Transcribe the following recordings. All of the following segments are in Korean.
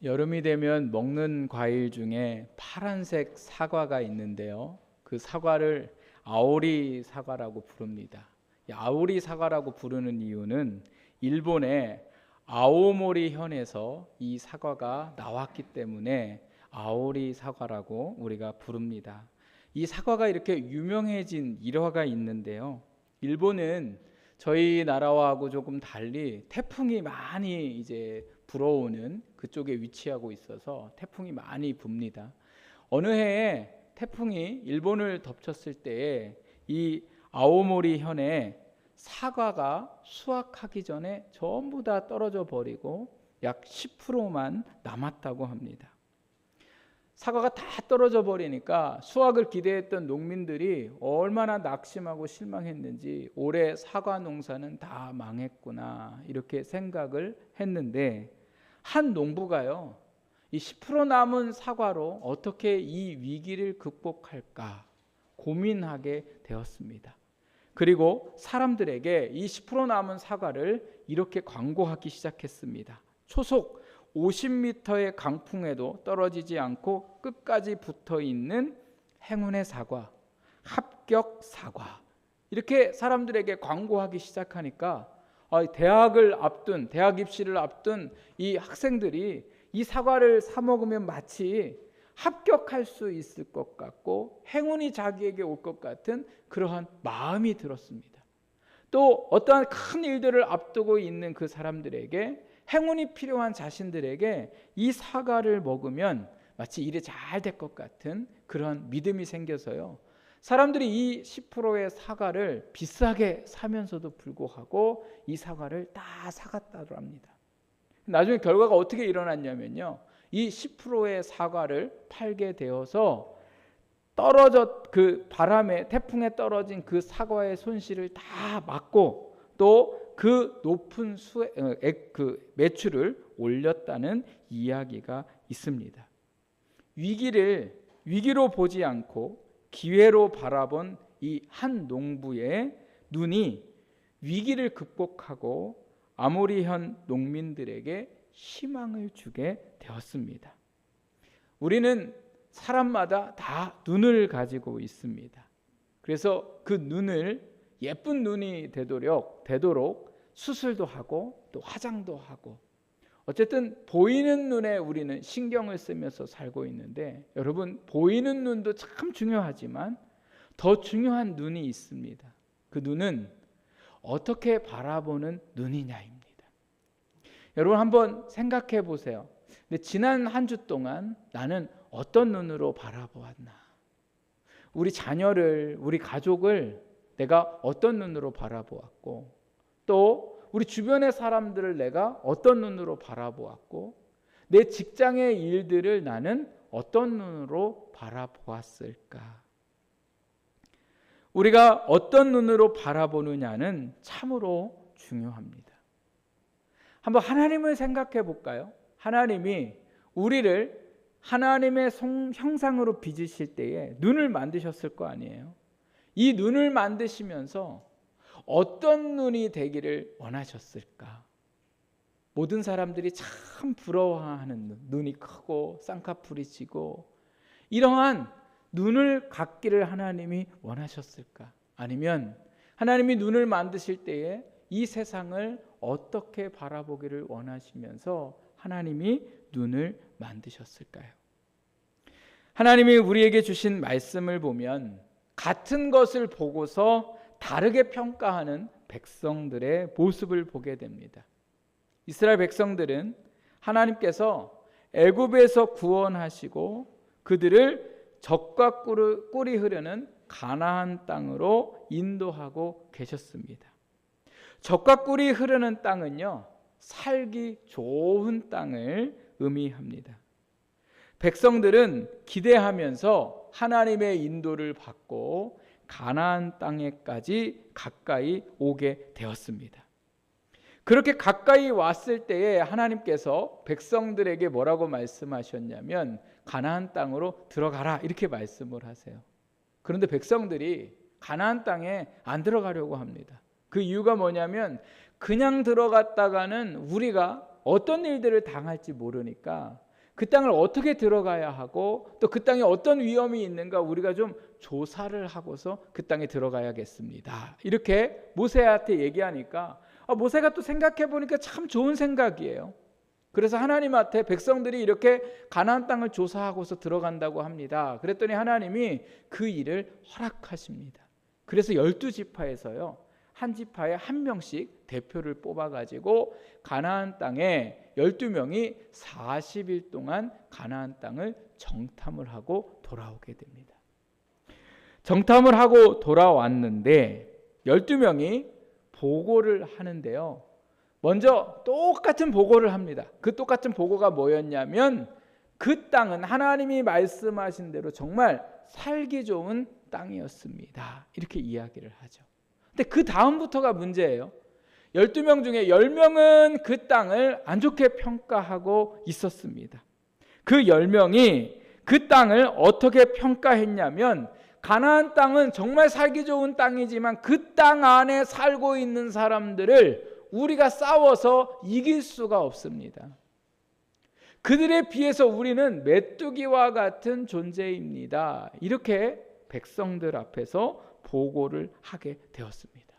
여름이 되면 먹는 과일 중에 파란색 사과가 있는데요. 그 사과를 아오리 사과라고 부릅니다. 이 아오리 사과라고 부르는 이유는 일본의 아오모리 현에서 이 사과가 나왔기 때문에 아오리 사과라고 우리가 부릅니다. 이 사과가 이렇게 유명해진 일화가 있는데요. 일본은 저희 나라하고 조금 달리 태풍이 많이 이제 불어오는 그쪽에 위치하고 있어서 태풍이 많이 붑니다. 어느 해에 태풍이 일본을 덮쳤을 때에 이 아오모리 현에 사과가 수확하기 전에 전부 다 떨어져 버리고 약 10%만 남았다고 합니다. 사과가 다 떨어져 버리니까 수확을 기대했던 농민들이 얼마나 낙심하고 실망했는지 올해 사과 농사는 다 망했구나 이렇게 생각을 했는데, 한 농부가요, 이 10% 남은 사과로 어떻게 이 위기를 극복할까 고민하게 되었습니다. 그리고 사람들에게 이 10% 남은 사과를 이렇게 광고하기 시작했습니다. 초속 50m의 강풍에도 떨어지지 않고 끝까지 붙어 있는 행운의 사과, 합격 사과, 이렇게 사람들에게 광고하기 시작하니까 대학 입시를 앞둔 이 학생들이 이 사과를 사 먹으면 마치 합격할 수 있을 것 같고 행운이 자기에게 올 것 같은 그러한 마음이 들었습니다. 또 어떠한 큰 일들을 앞두고 있는 그 사람들에게, 행운이 필요한 자신들에게 이 사과를 먹으면 마치 일이 잘 될 것 같은 그런 믿음이 생겨서요, 사람들이 이 10%의 사과를 비싸게 사면서도 불구하고 이 사과를 다 사갔다고 합니다. 나중에 결과가 어떻게 일어났냐면요, 이 10%의 사과를 팔게 되어서 그 바람에 태풍에 떨어진 그 사과의 손실을 다 막고 또 그 높은 그 매출을 올렸다는 이야기가 있습니다. 위기로 보지 않고 기회로 바라본 이 한 농부의 눈이 위기를 극복하고 아모리현 농민들에게 희망을 주게 되었습니다. 우리는 사람마다 다 눈을 가지고 있습니다. 그래서 그 눈을 예쁜 눈이 되도록 수술도 하고 또 화장도 하고, 어쨌든 보이는 눈에 우리는 신경을 쓰면서 살고 있는데, 여러분, 보이는 눈도 참 중요하지만 더 중요한 눈이 있습니다. 그 눈은 어떻게 바라보는 눈이냐입니다. 여러분, 한번 생각해 보세요. 근데 지난 한 주 동안 나는 어떤 눈으로 바라보았나? 우리 자녀를, 우리 가족을 내가 어떤 눈으로 바라보았고, 또 우리 주변의 사람들을 내가 어떤 눈으로 바라보았고, 내 직장의 일들을 나는 어떤 눈으로 바라보았을까? 우리가 어떤 눈으로 바라보느냐는 참으로 중요합니다. 한번 하나님을 생각해 볼까요? 하나님이 우리를 하나님의 형상으로 빚으실 때에 눈을 만드셨을 거 아니에요. 이 눈을 만드시면서 어떤 눈이 되기를 원하셨을까? 모든 사람들이 참 부러워하는 눈이 크고 쌍꺼풀이 지고 이러한 눈을 갖기를 하나님이 원하셨을까? 아니면 하나님이 눈을 만드실 때에 이 세상을 어떻게 바라보기를 원하시면서 하나님이 눈을 만드셨을까요? 하나님이 우리에게 주신 말씀을 보면 같은 것을 보고서 다르게 평가하는 백성들의 모습을 보게 됩니다. 이스라엘 백성들은 하나님께서 애굽에서 구원하시고 그들을 젖과 꿀이 흐르는 가나안 땅으로 인도하고 계셨습니다. 젖과 꿀이 흐르는 땅은요, 살기 좋은 땅을 의미합니다. 백성들은 기대하면서 하나님의 인도를 받고 가나안 땅에까지 가까이 오게 되었습니다. 그렇게 가까이 왔을 때에 하나님께서 백성들에게 뭐라고 말씀하셨냐면 가나안 땅으로 들어가라 이렇게 말씀을 하세요. 그런데 백성들이 가나안 땅에 안 들어가려고 합니다. 그 이유가 뭐냐면 그냥 들어갔다가는 우리가 어떤 일들을 당할지 모르니까 그 땅을 어떻게 들어가야 하고 또 그 땅에 어떤 위험이 있는가 우리가 좀 조사를 하고서 그 땅에 들어가야겠습니다. 이렇게 모세한테 얘기하니까 모세가 또 생각해 보니까 참 좋은 생각이에요. 그래서 하나님한테 백성들이 이렇게 가나안 땅을 조사하고서 들어간다고 합니다. 그랬더니 하나님이 그 일을 허락하십니다. 그래서 12지파에서요. 한 지파에 한 명씩 대표를 뽑아가지고 가나안 땅에 12명이 40일 동안 가나안 땅을 정탐을 하고 돌아오게 됩니다. 정탐을 하고 돌아왔는데 12명이 보고를 하는데요. 먼저 똑같은 보고를 합니다. 그 똑같은 보고가 뭐였냐면 그 땅은 하나님이 말씀하신 대로 정말 살기 좋은 땅이었습니다. 이렇게 이야기를 하죠. 근데 그 다음부터가 문제예요. 12명 중에 10명은 그 땅을 안 좋게 평가하고 있었습니다. 그 10명이 그 땅을 어떻게 평가했냐면 가나안 땅은 정말 살기 좋은 땅이지만 그 땅 안에 살고 있는 사람들을 우리가 싸워서 이길 수가 없습니다. 그들에 비해서 우리는 메뚜기와 같은 존재입니다. 이렇게 백성들 앞에서 보고를 하게 되었습니다.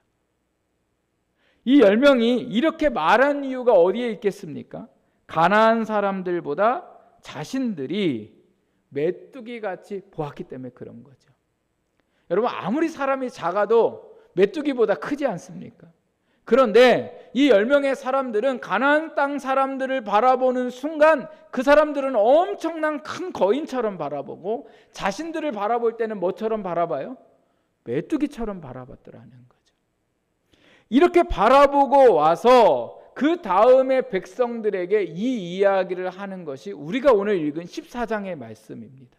이 10명이 이렇게 말한 이유가 어디에 있겠습니까? 가나안 사람들보다 자신들이 메뚜기같이 보았기 때문에 그런 거죠. 여러분 아무리 사람이 작아도 메뚜기보다 크지 않습니까? 그런데 이 10명의 사람들은 가나안 땅 사람들을 바라보는 순간 그 사람들은 엄청난 큰 거인처럼 바라보고 자신들을 바라볼 때는 뭐처럼 바라봐요? 메뚜기처럼 바라봤더라는 거죠. 이렇게 바라보고 와서 그 다음에 백성들에게 이 이야기를 하는 것이 우리가 오늘 읽은 14장의 말씀입니다.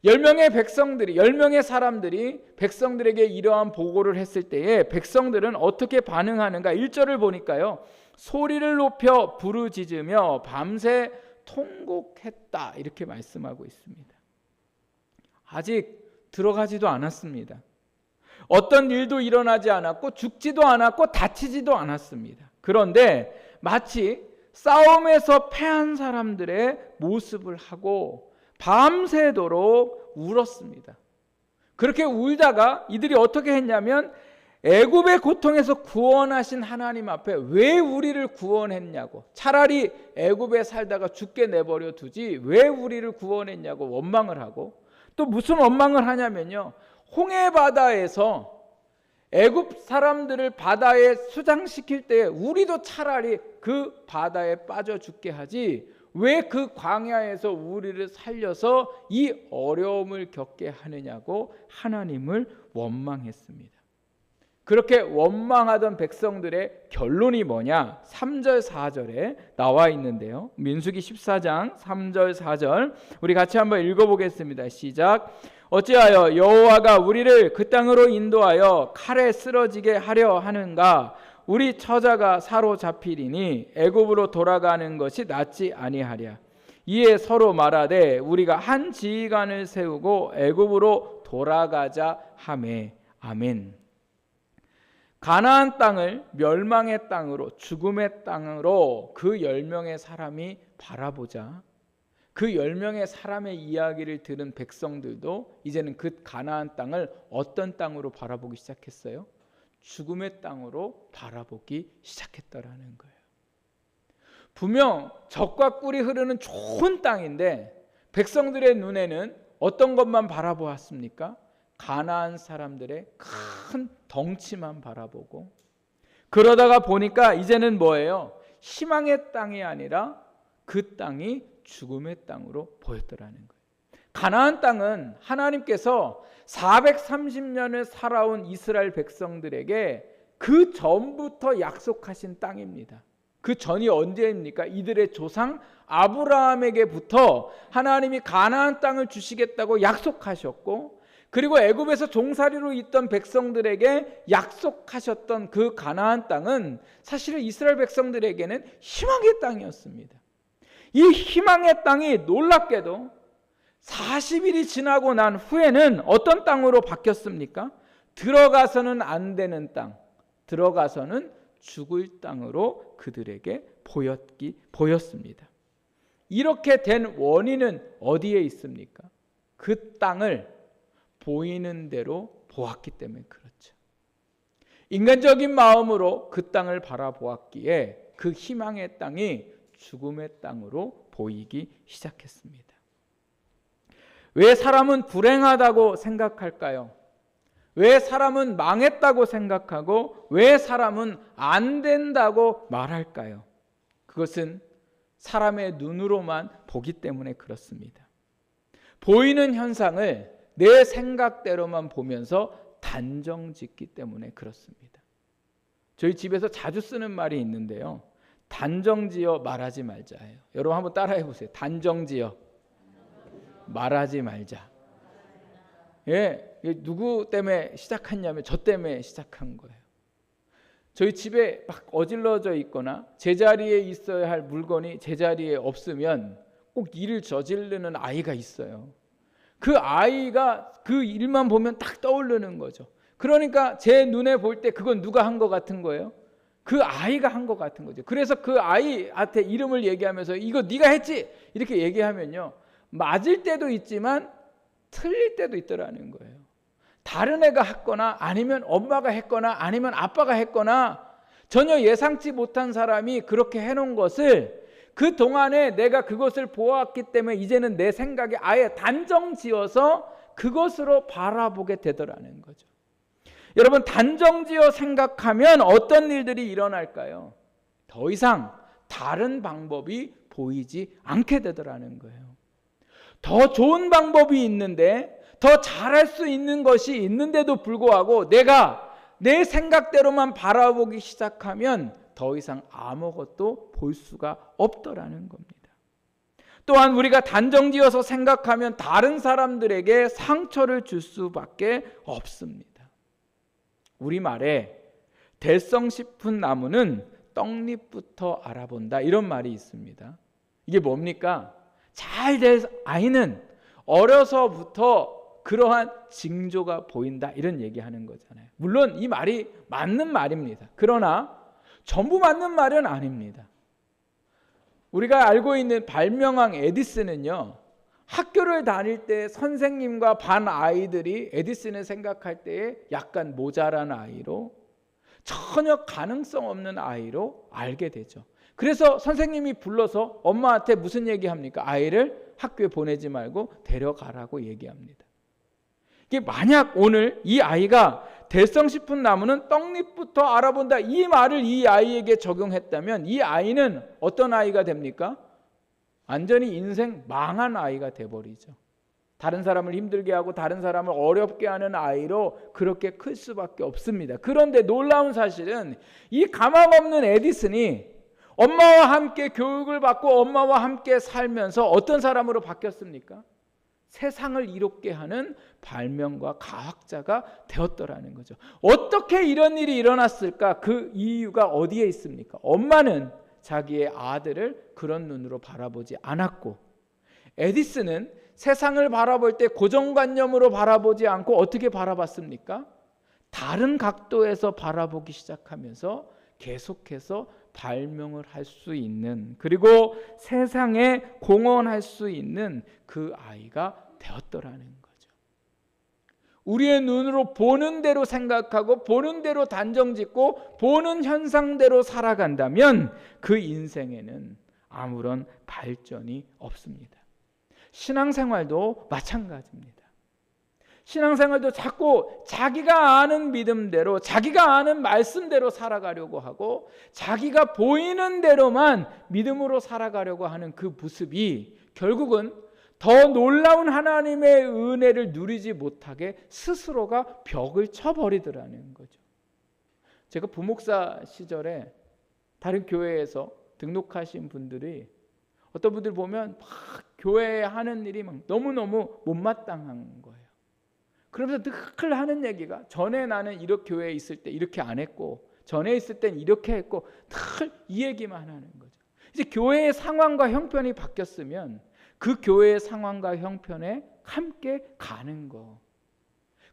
10명의 사람들이 백성들에게 이러한 보고를 했을 때에 백성들은 어떻게 반응하는가? 1절을 보니까요. 소리를 높여 부르짖으며 밤새 통곡했다. 이렇게 말씀하고 있습니다. 아직 들어가지도 않았습니다. 어떤 일도 일어나지 않았고 죽지도 않았고 다치지도 않았습니다. 그런데 마치 싸움에서 패한 사람들의 모습을 하고 밤새도록 울었습니다. 그렇게 울다가 이들이 어떻게 했냐면 애굽의 고통에서 구원하신 하나님 앞에 왜 우리를 구원했냐고, 차라리 애굽에 살다가 죽게 내버려 두지 왜 우리를 구원했냐고 원망을 하고, 또 무슨 원망을 하냐면요, 홍해바다에서 애굽 사람들을 바다에 수장시킬 때 우리도 차라리 그 바다에 빠져 죽게 하지 왜 그 광야에서 우리를 살려서 이 어려움을 겪게 하느냐고 하나님을 원망했습니다. 그렇게 원망하던 백성들의 결론이 뭐냐? 3절 4절에 나와 있는데요. 민수기 14장 3절 4절 우리 같이 한번 읽어보겠습니다. 시작. 어찌하여 여호와가 우리를 그 땅으로 인도하여 칼에 쓰러지게 하려 하는가? 우리 처자가 사로잡히리니 애굽으로 돌아가는 것이 낫지 아니하랴. 이에 서로 말하되 우리가 한 지휘관을 세우고 애굽으로 돌아가자 하매. 아멘. 가나안 땅을 멸망의 땅으로, 죽음의 땅으로 그 10명의 사람이 바라보자 그 10명의 사람의 이야기를 들은 백성들도 이제는 그 가나안 땅을 어떤 땅으로 바라보기 시작했어요? 죽음의 땅으로 바라보기 시작했다라는 거예요. 분명 젖과 꿀이 흐르는 좋은 땅인데 백성들의 눈에는 어떤 것만 바라보았습니까? 가나안 사람들의 큰 덩치만 바라보고, 그러다가 보니까 이제는 뭐예요? 희망의 땅이 아니라 그 땅이 죽음의 땅으로 보였더라는 거예요. 가나안 땅은 하나님께서 430년을 살아온 이스라엘 백성들에게 그 전부터 약속하신 땅입니다. 그 전이 언제입니까? 이들의 조상 아브라함에게부터 하나님이 가나안 땅을 주시겠다고 약속하셨고, 그리고 애굽에서 종살이로 있던 백성들에게 약속하셨던 그 가나안 땅은 사실은 이스라엘 백성들에게는 희망의 땅이었습니다. 이 희망의 땅이 놀랍게도 40일이 지나고 난 후에는 어떤 땅으로 바뀌었습니까? 들어가서는 안 되는 땅, 들어가서는 죽을 땅으로 그들에게 보였습니다. 이렇게 된 원인은 어디에 있습니까? 그 땅을 보이는 대로 보았기 때문에 그렇죠. 인간적인 마음으로 그 땅을 바라보았기에 그 희망의 땅이 죽음의 땅으로 보이기 시작했습니다. 왜 사람은 불행하다고 생각할까요? 왜 사람은 망했다고 생각하고 왜 사람은 안 된다고 말할까요? 그것은 사람의 눈으로만 보기 때문에 그렇습니다. 보이는 현상을 내 생각대로만 보면서 단정짓기 때문에 그렇습니다. 저희 집에서 자주 쓰는 말이 있는데요. 단정지어 말하지 말자예요. 여러분 한번 따라해 보세요. 단정지어 말하지 말자. 예, 누구 때문에 시작했냐면 저 때문에 시작한 거예요. 저희 집에 막 어질러져 있거나 제자리에 있어야 할 물건이 제자리에 없으면 꼭 일을 저지르는 아이가 있어요. 그 아이가 그 일만 보면 딱 떠오르는 거죠. 그러니까 제 눈에 볼 때 그건 누가 한 것 같은 거예요? 그 아이가 한 것 같은 거죠. 그래서 그 아이한테 이름을 얘기하면서 이거 네가 했지? 이렇게 얘기하면요. 맞을 때도 있지만 틀릴 때도 있더라는 거예요. 다른 애가 했거나 아니면 엄마가 했거나 아니면 아빠가 했거나 전혀 예상치 못한 사람이 그렇게 해놓은 것을 그 동안에 내가 그것을 보았기 때문에 이제는 내 생각에 아예 단정지어서 그것으로 바라보게 되더라는 거죠. 여러분 단정지어 생각하면 어떤 일들이 일어날까요? 더 이상 다른 방법이 보이지 않게 되더라는 거예요. 더 좋은 방법이 있는데 더 잘할 수 있는 것이 있는데도 불구하고 내가 내 생각대로만 바라보기 시작하면 더 이상 아무것도 볼 수가 없더라는 겁니다. 또한 우리가 단정지어서 생각하면 다른 사람들에게 상처를 줄 수밖에 없습니다. 우리말에 대성 싶은 나무는 떡잎부터 알아본다 이런 말이 있습니다. 이게 뭡니까? 잘 될 아이는 어려서부터 그러한 징조가 보인다 이런 얘기하는 거잖아요. 물론 이 말이 맞는 말입니다. 그러나 전부 맞는 말은 아닙니다. 우리가 알고 있는 발명왕 에디슨은요. 학교를 다닐 때 선생님과 반 아이들이 에디슨을 생각할 때에 약간 모자란 아이로 전혀 가능성 없는 아이로 알게 되죠. 그래서 선생님이 불러서 엄마한테 무슨 얘기합니까? 아이를 학교에 보내지 말고 데려가라고 얘기합니다. 이게 만약 오늘 이 아이가 대성 싶은 나무는 떡잎부터 알아본다 이 말을 이 아이에게 적용했다면 이 아이는 어떤 아이가 됩니까? 완전히 인생 망한 아이가 돼버리죠. 다른 사람을 힘들게 하고 다른 사람을 어렵게 하는 아이로 그렇게 클 수밖에 없습니다. 그런데 놀라운 사실은 이 가망 없는 에디슨이 엄마와 함께 교육을 받고 엄마와 함께 살면서 어떤 사람으로 바뀌었습니까? 세상을 이롭게 하는 발명가 과학자가 되었더라는 거죠. 어떻게 이런 일이 일어났을까? 그 이유가 어디에 있습니까? 엄마는 자기의 아들을 그런 눈으로 바라보지 않았고 에디슨은 세상을 바라볼 때 고정관념으로 바라보지 않고 어떻게 바라봤습니까? 다른 각도에서 바라보기 시작하면서 계속해서 발명을 할 수 있는 그리고 세상에 공헌할 수 있는 그 아이가 되었더라는 거죠. 우리의 눈으로 보는 대로 생각하고 보는 대로 단정짓고 보는 현상대로 살아간다면 그 인생에는 아무런 발전이 없습니다. 신앙생활도 마찬가지입니다. 신앙생활도 자꾸 자기가 아는 믿음대로 자기가 아는 말씀대로 살아가려고 하고 자기가 보이는 대로만 믿음으로 살아가려고 하는 그 모습이 결국은 더 놀라운 하나님의 은혜를 누리지 못하게 스스로가 벽을 쳐버리더라는 거죠. 제가 부목사 시절에 다른 교회에서 등록하신 분들이 어떤 분들 보면 막 교회에 하는 일이 막 너무너무 못마땅한 거예요. 그러면서 늘 하는 얘기가 전에 나는 이렇게 교회에 있을 때 이렇게 안 했고 전에 있을 땐 이렇게 했고 늘 이 얘기만 하는 거죠. 이제 교회의 상황과 형편이 바뀌었으면 그 교회의 상황과 형편에 함께 가는 거.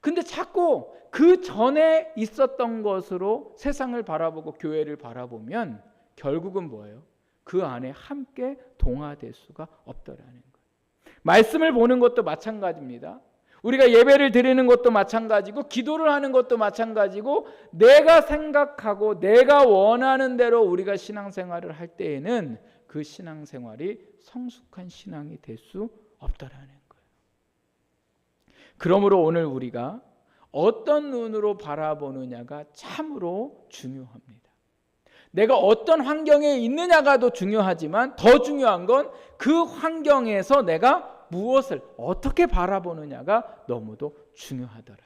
근데 자꾸 그 전에 있었던 것으로 세상을 바라보고 교회를 바라보면 결국은 뭐예요? 그 안에 함께 동화될 수가 없더라는 거예요. 말씀을 보는 것도 마찬가지입니다. 우리가 예배를 드리는 것도 마찬가지고 기도를 하는 것도 마찬가지고 내가 생각하고 내가 원하는 대로 우리가 신앙생활을 할 때에는 그 신앙생활이 성숙한 신앙이 될 수 없다라는 거예요. 그러므로 오늘 우리가 어떤 눈으로 바라보느냐가 참으로 중요합니다. 내가 어떤 환경에 있느냐가 더 중요하지만 더 중요한 건 그 환경에서 내가 무엇을 어떻게 바라보느냐가 너무도 중요하더라.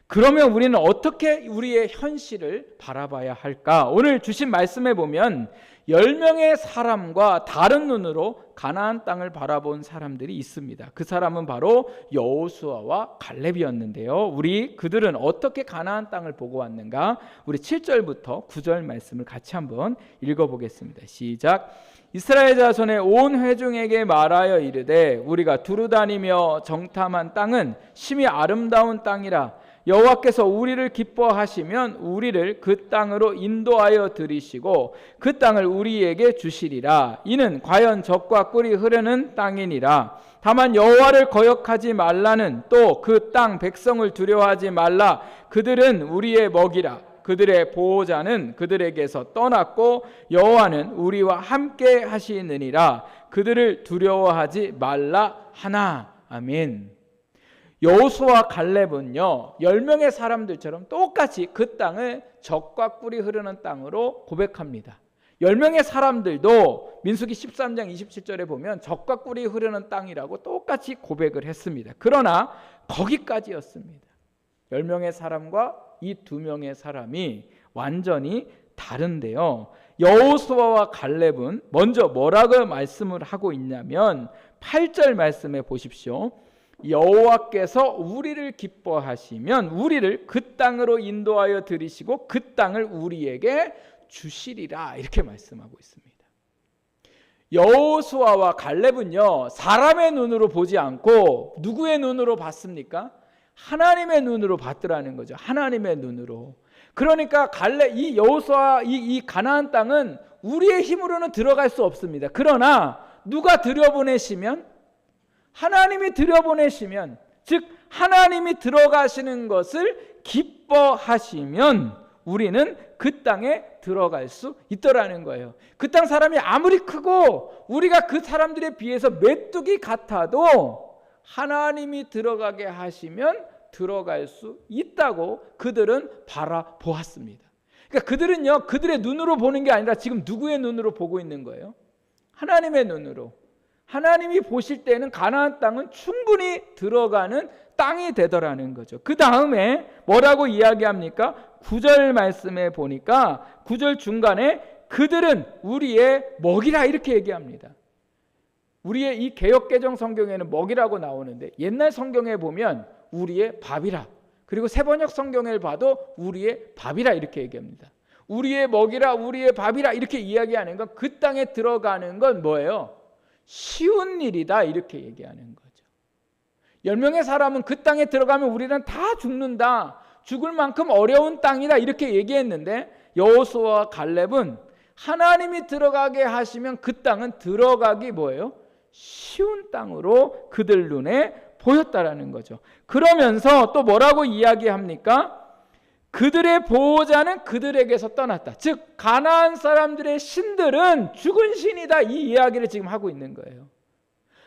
그러면 우리는 어떻게 우리의 현실을 바라봐야 할까? 오늘 주신 말씀에 보면 10명의 사람과 다른 눈으로 가나안 땅을 바라본 사람들이 있습니다. 그 사람은 바로 여호수아와 갈렙이었는데요. 그들은 어떻게 가나안 땅을 보고 왔는가? 우리 7절부터 9절 말씀을 같이 한번 읽어보겠습니다. 시작. 이스라엘 자손의 온 회중에게 말하여 이르되 우리가 두루다니며 정탐한 땅은 심히 아름다운 땅이라 여호와께서 우리를 기뻐하시면 우리를 그 땅으로 인도하여 들이시고 그 땅을 우리에게 주시리라. 이는 과연 젖과 꿀이 흐르는 땅이니라. 다만 여호와를 거역하지 말라는 또 그 땅 백성을 두려워하지 말라. 그들은 우리의 먹이라. 그들의 보호자는 그들에게서 떠났고 여호와는 우리와 함께 하시느니라. 그들을 두려워하지 말라 하나. 아멘. 여호수아와 갈렙은요 10명의 사람들처럼 똑같이 그 땅을 젖과 꿀이 흐르는 땅으로 고백합니다. 10명의 사람들도 민수기 13장 27절에 보면 젖과 꿀이 흐르는 땅이라고 똑같이 고백을 했습니다. 그러나 거기까지였습니다. 10명의 사람과 이 2명의 사람이 완전히 다른데요. 여호수아와 갈렙은 먼저 뭐라고 말씀을 하고 있냐면 8절 말씀에 보십시오. 여호와께서 우리를 기뻐하시면 우리를 그 땅으로 인도하여 들이시고 그 땅을 우리에게 주시리라 이렇게 말씀하고 있습니다. 여호수아와 갈렙은요 사람의 눈으로 보지 않고 누구의 눈으로 봤습니까? 하나님의 눈으로 봤더라는 거죠. 하나님의 눈으로. 그러니까 이 여호수아 이 가나안 땅은 우리의 힘으로는 들어갈 수 없습니다. 그러나 누가 들여보내시면 하나님이 들여보내시면 즉 하나님이 들어가시는 것을 기뻐하시면 우리는 그 땅에 들어갈 수 있더라는 거예요. 그 땅 사람이 아무리 크고 우리가 그 사람들에 비해서 메뚜기 같아도 하나님이 들어가게 하시면 들어갈 수 있다고 그들은 바라보았습니다. 그러니까 그들은요 그들의 눈으로 보는 게 아니라 지금 누구의 눈으로 보고 있는 거예요? 하나님의 눈으로. 하나님이 보실 때는 가나안 땅은 충분히 들어가는 땅이 되더라는 거죠. 그 다음에 뭐라고 이야기합니까? 9절 말씀에 보니까 9절 중간에 그들은 우리의 먹이라 이렇게 얘기합니다. 우리의 이 개역개정 성경에는 먹이라고 나오는데 옛날 성경에 보면 우리의 밥이라, 그리고 새번역 성경을 봐도 우리의 밥이라 이렇게 얘기합니다. 우리의 먹이라, 우리의 밥이라 이렇게 이야기하는 건 그 땅에 들어가는 건 뭐예요? 쉬운 일이다 이렇게 얘기하는 거죠. 10명의 사람은 그 땅에 들어가면 우리는 다 죽는다, 죽을 만큼 어려운 땅이다 이렇게 얘기했는데 여호수아와 갈렙은 하나님이 들어가게 하시면 그 땅은 들어가기 뭐예요? 쉬운 땅으로 그들 눈에 보였다라는 거죠. 그러면서 또 뭐라고 이야기합니까? 그들의 보호자는 그들에게서 떠났다. 즉 가나안 사람들의 신들은 죽은 신이다 이 이야기를 지금 하고 있는 거예요.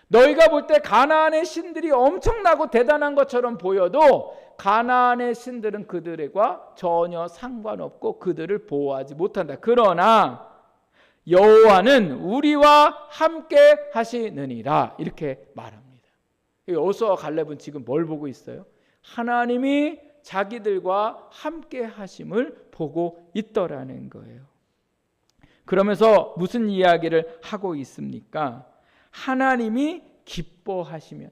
너희가 볼 때 가나안의 신들이 엄청나고 대단한 것처럼 보여도 가나안의 신들은 그들과 전혀 상관없고 그들을 보호하지 못한다. 그러나 여호와는 우리와 함께 하시느니라 이렇게 말합니다. 여호수아와 갈렙은 지금 뭘 보고 있어요? 하나님이 자기들과 함께 하심을 보고 있더라는 거예요. 그러면서 무슨 이야기를 하고 있습니까? 하나님이 기뻐하시면,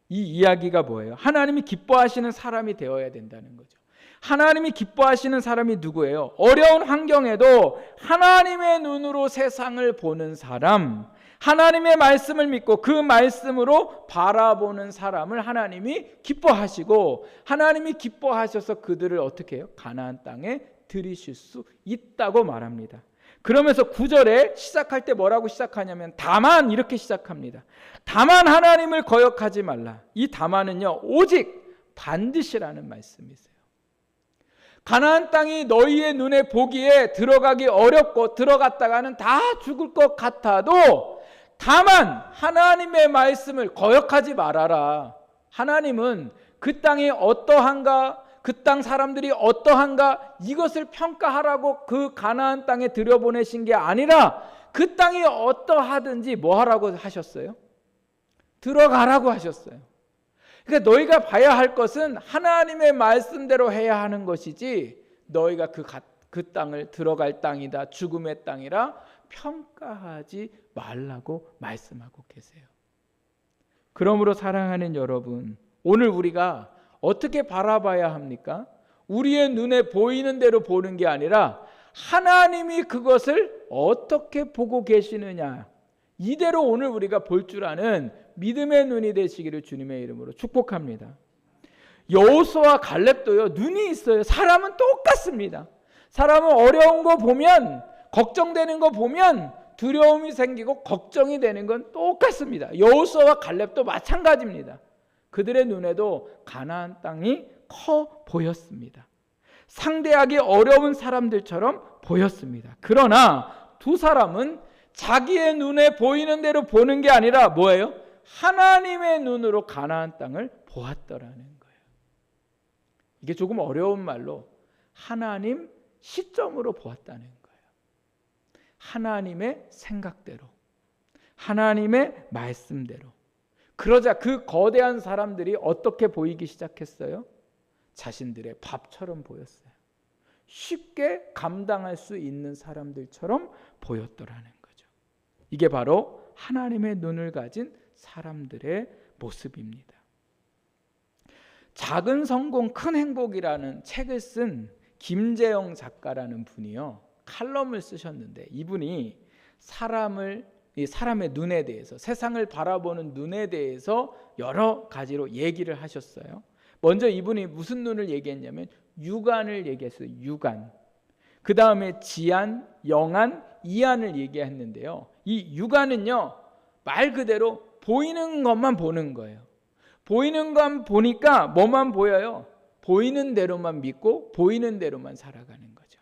이 이야기가 뭐예요? 하나님이 기뻐하시는 사람이 되어야 된다는 거죠. 하나님이 기뻐하시는 사람이 누구예요? 어려운 환경에도 하나님의 눈으로 세상을 보는 사람, 하나님의 말씀을 믿고 그 말씀으로 바라보는 사람을 하나님이 기뻐하시고, 하나님이 기뻐하셔서 그들을 어떻게 해요? 가나안 땅에 들이실 수 있다고 말합니다. 그러면서 9절에 시작할 때 뭐라고 시작하냐면 다만 이렇게 시작합니다. 다만 하나님을 거역하지 말라. 이 다만은요, 오직 반드시라는 말씀이세요. 가나안 땅이 너희의 눈에 보기에 들어가기 어렵고 들어갔다가는 다 죽을 것 같아도 다만 하나님의 말씀을 거역하지 말아라. 하나님은 그 땅이 어떠한가, 그 땅 사람들이 어떠한가 이것을 평가하라고 그 가나안 땅에 들여보내신 게 아니라 그 땅이 어떠하든지 뭐 하라고 하셨어요? 들어가라고 하셨어요. 그러니까 너희가 봐야 할 것은 하나님의 말씀대로 해야 하는 것이지 너희가 그 땅을 들어갈 땅이다, 죽음의 땅이라 평가하지 말라고 말씀하고 계세요. 그러므로 사랑하는 여러분, 오늘 우리가 어떻게 바라봐야 합니까? 우리의 눈에 보이는 대로 보는 게 아니라 하나님이 그것을 어떻게 보고 계시느냐, 이대로 오늘 우리가 볼 줄 아는 믿음의 눈이 되시기를 주님의 이름으로 축복합니다. 여호수아와 갈렙도요, 눈이 있어요. 사람은 똑같습니다. 사람은 어려운 거 보면, 걱정되는 거 보면 두려움이 생기고 걱정이 되는 건 똑같습니다. 여호수아와 갈렙도 마찬가지입니다. 그들의 눈에도 가나안 땅이 커 보였습니다. 상대하기 어려운 사람들처럼 보였습니다. 그러나 두 사람은 자기의 눈에 보이는 대로 보는 게 아니라 뭐예요? 하나님의 눈으로 가나안 땅을 보았더라는 거예요. 이게 조금 어려운 말로 하나님 시점으로 보았다는 거예요. 하나님의 생각대로, 하나님의 말씀대로. 그러자 그 거대한 사람들이 어떻게 보이기 시작했어요? 자신들의 밥처럼 보였어요. 쉽게 감당할 수 있는 사람들처럼 보였더라는 거죠. 이게 바로 하나님의 눈을 가진 사람들의 모습입니다. 작은 성공 큰 행복이라는 책을 쓴 김재영 작가라는 분이요, 칼럼을 쓰셨는데 이분이 사람의 눈에 대해서, 세상을 바라보는 눈에 대해서 여러 가지로 얘기를 하셨어요. 먼저 이분이 무슨 눈을 얘기했냐면 육안을 얘기했어요. 육안. 그 다음에 지안, 영안, 이안을 얘기했는데요. 이 육안은요, 말 그대로 보이는 것만 보는 거예요. 보이는 것만 보니까 뭐만 보여요? 보이는 대로만 믿고 보이는 대로만 살아가는 거죠.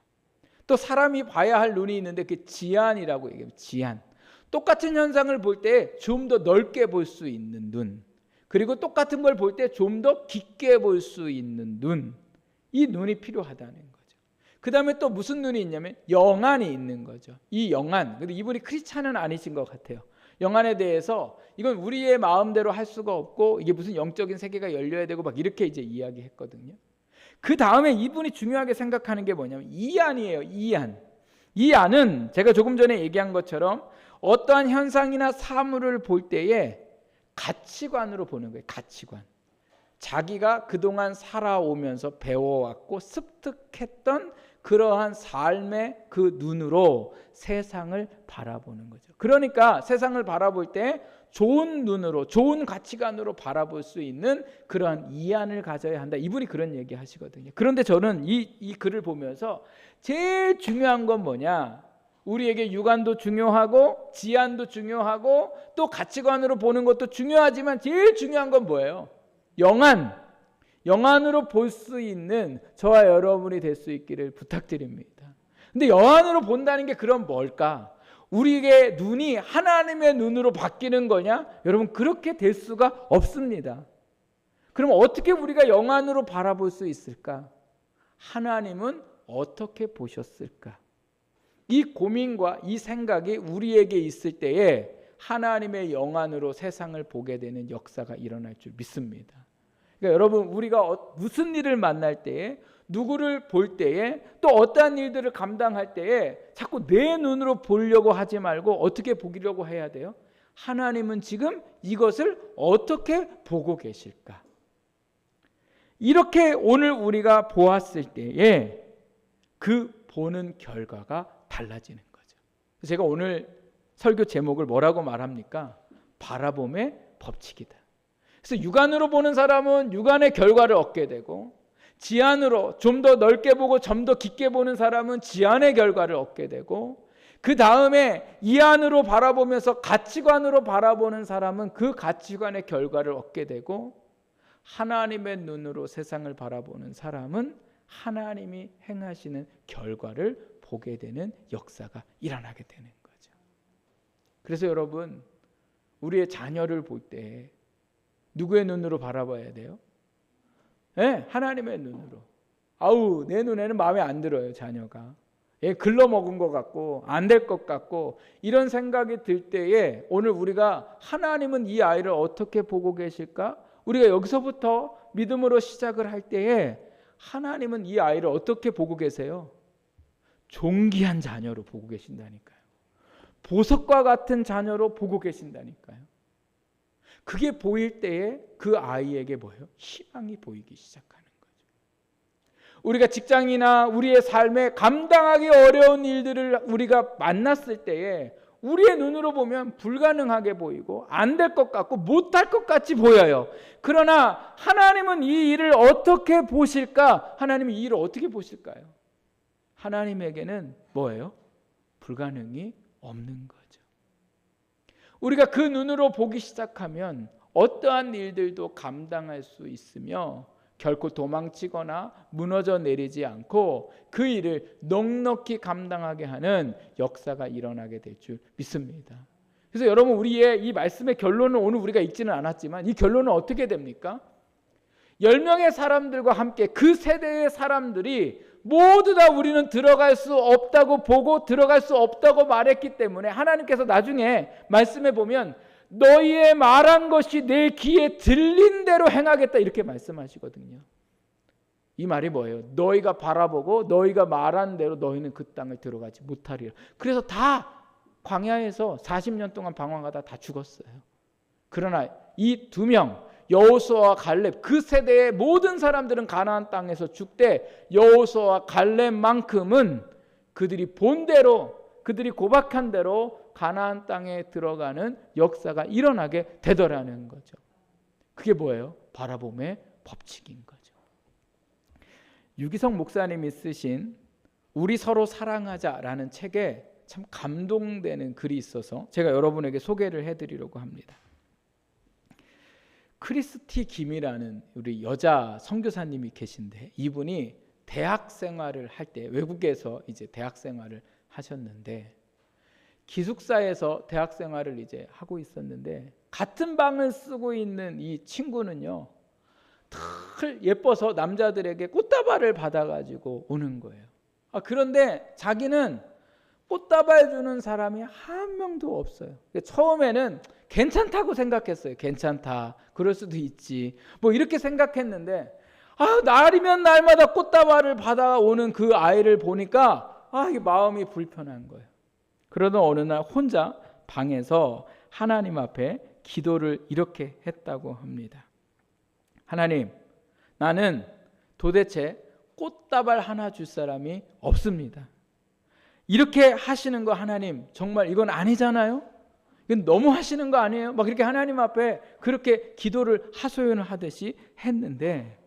또 사람이 봐야 할 눈이 있는데 그 지안이라고 얘기해요. 지안. 똑같은 현상을 볼 때 좀 더 넓게 볼 수 있는 눈, 그리고 똑같은 걸 볼 때 좀 더 깊게 볼 수 있는 눈, 이 눈이 필요하다는 거죠. 그 다음에 또 무슨 눈이 있냐면 영안이 있는 거죠. 이 영안, 근데 이분이 크리스찬은 아니신 것 같아요. 영안에 대해서 이건 우리의 마음대로 할 수가 없고 이게 무슨 영적인 세계가 열려야 되고 막 이렇게 이제 이야기했거든요. 그 다음에 이분이 중요하게 생각하는 게 뭐냐면 이안이에요. 이안. 이안은 제가 조금 전에 얘기한 것처럼 어떠한 현상이나 사물을 볼 때에 가치관으로 보는 거예요. 가치관. 자기가 그동안 살아오면서 배워왔고 습득했던 그러한 삶의 그 눈으로 세상을 바라보는 거죠. 그러니까 세상을 바라볼 때 좋은 눈으로, 좋은 가치관으로 바라볼 수 있는 그러한 이안을 가져야 한다. 이분이 그런 얘기 하시거든요. 그런데 저는 이 글을 보면서 제일 중요한 건 뭐냐? 우리에게 육안도 중요하고 지안도 중요하고 또 가치관으로 보는 것도 중요하지만 제일 중요한 건 뭐예요? 영안. 영안으로 볼 수 있는 저와 여러분이 될 수 있기를 부탁드립니다. 근데 영안으로 본다는 게 그럼 뭘까? 우리의 눈이 하나님의 눈으로 바뀌는 거냐? 여러분, 그렇게 될 수가 없습니다. 그럼 어떻게 우리가 영안으로 바라볼 수 있을까? 하나님은 어떻게 보셨을까? 이 고민과 이 생각이 우리에게 있을 때에 하나님의 영안으로 세상을 보게 되는 역사가 일어날 줄 믿습니다. 그러니까 여러분, 우리가 무슨 일을 만날 때에, 누구를 볼 때에, 또 어떠한 일들을 감당할 때에 자꾸 내 눈으로 보려고 하지 말고 어떻게 보려고 해야 돼요? 하나님은 지금 이것을 어떻게 보고 계실까? 이렇게 오늘 우리가 보았을 때에 그 보는 결과가 달라지는 거죠. 제가 오늘 설교 제목을 뭐라고 말합니까? 바라봄의 법칙이다. 그래서 육안으로 보는 사람은 육안의 결과를 얻게 되고, 지안으로 좀 더 넓게 보고 좀 더 깊게 보는 사람은 지안의 결과를 얻게 되고, 그 다음에 이 안으로 바라보면서 가치관으로 바라보는 사람은 그 가치관의 결과를 얻게 되고, 하나님의 눈으로 세상을 바라보는 사람은 하나님이 행하시는 결과를 보게 되는 역사가 일어나게 되는 거죠. 그래서 여러분, 우리의 자녀를 볼 때 누구의 눈으로 바라봐야 돼요? 네, 하나님의 눈으로. 아우, 내 눈에는 마음에 안 들어요, 자녀가. 글러먹은 것 같고 안 될 것 같고 이런 생각이 들 때에, 오늘 우리가 하나님은 이 아이를 어떻게 보고 계실까? 우리가 여기서부터 믿음으로 시작을 할 때에 하나님은 이 아이를 어떻게 보고 계세요? 존귀한 자녀로 보고 계신다니까요. 보석과 같은 자녀로 보고 계신다니까요. 그게 보일 때에 그 아이에게 뭐예요? 희망이 보이기 시작하는 거죠. 우리가 직장이나 우리의 삶에 감당하기 어려운 일들을 우리가 만났을 때에 우리의 눈으로 보면 불가능하게 보이고 안 될 것 같고 못할 것 같이 보여요. 그러나 하나님은 이 일을 어떻게 보실까? 하나님이 이 일을 어떻게 보실까요? 하나님에게는 뭐예요? 불가능이 없는 거죠. 우리가 그 눈으로 보기 시작하면 어떠한 일들도 감당할 수 있으며 결코 도망치거나 무너져 내리지 않고 그 일을 넉넉히 감당하게 하는 역사가 일어나게 될 줄 믿습니다. 그래서 여러분, 우리의 이 말씀의 결론은 오늘 우리가 읽지는 않았지만 이 결론은 어떻게 됩니까? 10명의 사람들과 함께 그 세대의 사람들이 모두 다 우리는 들어갈 수 없다고 보고 들어갈 수 없다고 말했기 때문에 하나님께서 나중에 말씀해 보면 너희의 말한 것이 내 귀에 들린 대로 행하겠다, 이렇게 말씀하시거든요. 이 말이 뭐예요? 너희가 바라보고 너희가 말한 대로 너희는 그 땅을 들어가지 못하리라. 그래서 다 광야에서 40년 동안 방황하다 다 죽었어요. 그러나 이 두 명, 여호수아와 갈렙, 그 세대의 모든 사람들은 가나안 땅에서 죽되 여호수아와 갈렙만큼은 그들이 본대로, 그들이 고백한 대로 가나안 땅에 들어가는 역사가 일어나게 되더라는 거죠. 그게 뭐예요? 바라봄의 법칙인 거죠. 유기성 목사님이 쓰신 우리 서로 사랑하자라는 책에 참 감동되는 글이 있어서 제가 여러분에게 소개를 해드리려고 합니다. 크리스티 김이라는 우리 여자 선교사님이 계신데, 이분이 대학 생활을 할 때 외국에서 이제 대학 생활을 하셨는데, 기숙사에서 대학 생활을 이제 하고 있었는데, 같은 방을 쓰고 있는 이 친구는요, 늘 예뻐서 남자들에게 꽃다발을 받아가지고 오는 거예요. 그런데 자기는 꽃다발 주는 사람이 한 명도 없어요. 처음에는 괜찮다고 생각했어요. 괜찮다, 그럴 수도 있지, 뭐 이렇게 생각했는데, 날이면 날마다 꽃다발을 받아오는 그 아이를 보니까 이게 마음이 불편한 거예요. 그러던 어느 날 혼자 방에서 하나님 앞에 기도를 이렇게 했다고 합니다. 하나님, 나는 도대체 꽃다발 하나 줄 사람이 없습니다. 이렇게 하시는 거 하나님, 정말 이건 아니잖아요? 이건 너무 하시는 거 아니에요? 막 이렇게 하나님 앞에 그렇게 기도를 하소연을 하듯이 했는데,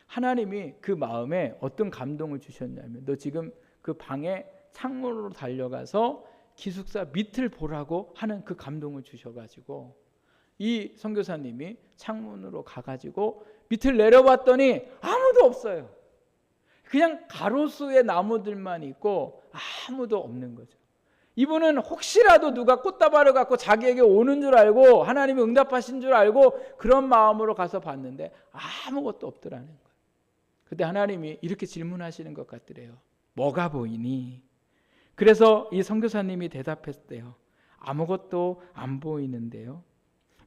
하나님이 그 마음에 어떤 감동을 주셨냐면, 너 지금 그 방에 창문으로 달려가서 기숙사 밑을 보라고 하는 그 감동을 주셔가지고, 이 선교사님이 창문으로 가가지고 밑을 내려봤더니 아무도 없어요. 그냥 가로수의 나무들만 있고 아무도 없는 거죠. 이분은 혹시라도 누가 꽃다발을 갖고 자기에게 오는 줄 알고 하나님이 응답하신 줄 알고 그런 마음으로 가서 봤는데 아무것도 없더라는 거예요. 그때 하나님이 이렇게 질문하시는 것 같더래요. 뭐가 보이니? 그래서 이 선교사님이 대답했대요. 아무것도 안 보이는데요.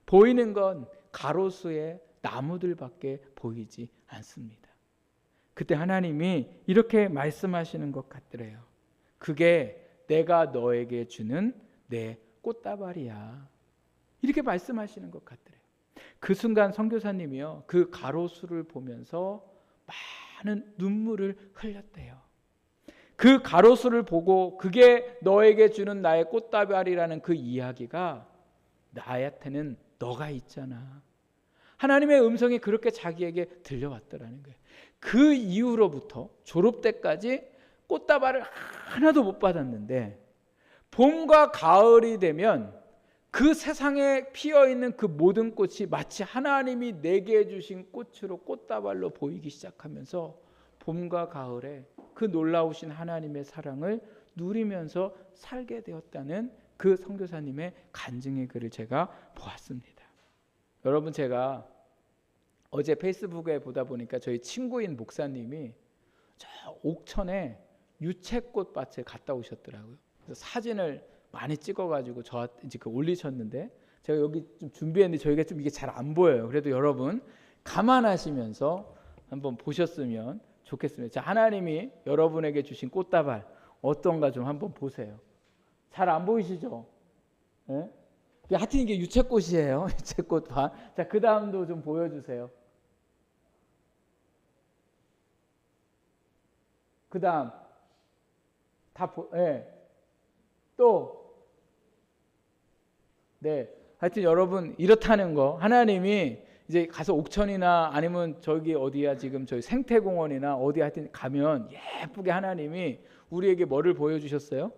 보이는 건 가로수의 나무들밖에 보이지 않습니다. 그때 하나님이 이렇게 말씀하시는 것 같더래요. 그게 내가 너에게 주는 내 꽃다발이야. 이렇게 말씀하시는 것 같더래요. 그 순간 선교사님이요, 그 가로수를 보면서 많은 눈물을 흘렸대요. 그 가로수를 보고 그게 너에게 주는 나의 꽃다발이라는 그 이야기가 나한테는 너가 있잖아. 하나님의 음성이 그렇게 자기에게 들려왔더라는 거예요. 그 이후로부터 졸업 때까지 꽃다발을 하나도 못 받았는데 봄과 가을이 되면 그 세상에 피어있는 그 모든 꽃이 마치 하나님이 내게 주신 꽃으로 꽃다발로 보이기 시작하면서 봄과 가을에 그 놀라우신 하나님의 사랑을 누리면서 살게 되었다는 그 선교사님의 간증의 글을 제가 보았습니다. 여러분, 제가 어제 페이스북에 보다 보니까 저희 친구인 목사님이 저 옥천에 유채꽃밭에 갔다 오셨더라고요. 그래서 사진을 많이 찍어가지고 저한테 올리셨는데, 제가 여기 좀 준비했는데 저희가 좀 이게 잘 안 보여요. 그래도 여러분 감안하시면서 한번 보셨으면 좋겠습니다. 자, 하나님이 여러분에게 주신 꽃다발 어떤가 좀 한번 보세요. 잘 안 보이시죠? 네? 하여튼 이게 유채꽃이에요. 유채꽃밭. 자, 그 다음도 좀 보여주세요. 그 다음 네. 또 네, 하여튼 여러분 이렇다는 거, 하나님이 이제 가서 옥천이나 아니면 저기 어디야 지금 저희 생태공원이나 어디 하여튼 가면 예쁘게 하나님이 우리에게 뭐를 보여주셨어요?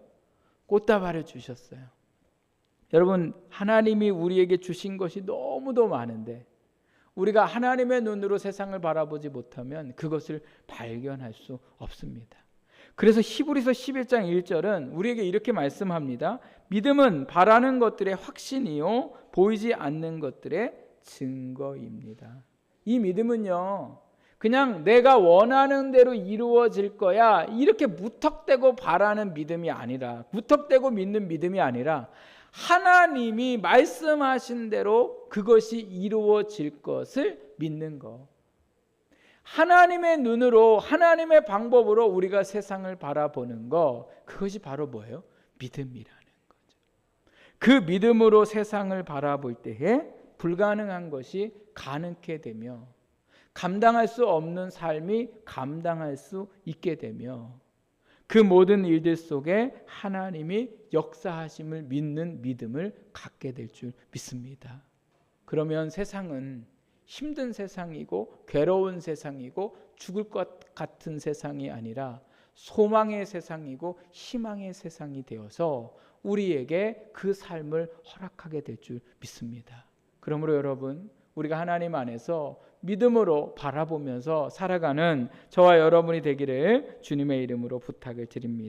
꽃다발을 주셨어요. 여러분, 하나님이 우리에게 주신 것이 너무도 많은데 우리가 하나님의 눈으로 세상을 바라보지 못하면 그것을 발견할 수 없습니다. 그래서 히브리서 11장 1절은 우리에게 이렇게 말씀합니다. 믿음은 바라는 것들의 확신이요 보이지 않는 것들의 증거입니다. 이 믿음은요, 그냥 내가 원하는 대로 이루어질 거야 이렇게 무턱대고 바라는 믿음이 아니라, 무턱대고 믿는 믿음이 아니라 하나님이 말씀하신 대로 그것이 이루어질 것을 믿는 거. 하나님의 눈으로, 하나님의 방법으로 우리가 세상을 바라보는 거, 그것이 바로 뭐예요? 믿음이라는 거죠. 그 믿음으로 세상을 바라볼 때에 불가능한 것이 가능케 되며, 감당할 수 없는 삶이 감당할 수 있게 되며, 그 모든 일들 속에 하나님이 역사하심을 믿는 믿음을 갖게 될 줄 믿습니다. 그러면 세상은 힘든 세상이고 괴로운 세상이고 죽을 것 같은 세상이 아니라 소망의 세상이고 희망의 세상이 되어서 우리에게 그 삶을 허락하게 될 줄 믿습니다. 그러므로 여러분, 우리가 하나님 안에서 믿음으로 바라보면서 살아가는 저와 여러분이 되기를 주님의 이름으로 부탁을 드립니다.